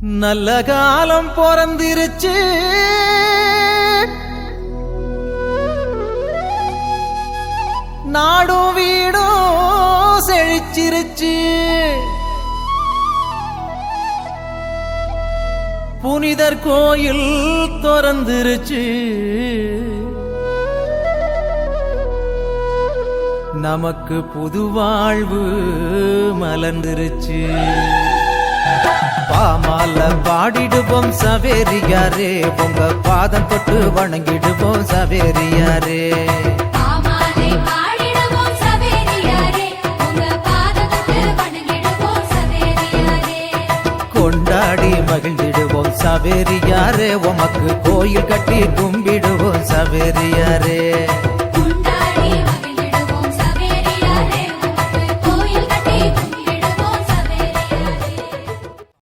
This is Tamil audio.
நல்ல காலம் பிறந்திருச்சு, நாடும் வீடும் செழிச்சிருச்சு. புனிதர் கோயில் திறந்துருச்சு, நமக்கு புது வாழ்வு மலர்ந்துருச்சு. பாமால பாடிடுவோம் சவேரியாரே, உங்க பாதம் தொட்டு வணங்கிடுவோம் சவேரியாரே. கொண்டாடி மகிழ்ந்திடுவோம் சவேரியாரே, உமக்கு கோயில் கட்டி கும்பிடுவோம் சவேரியாரே.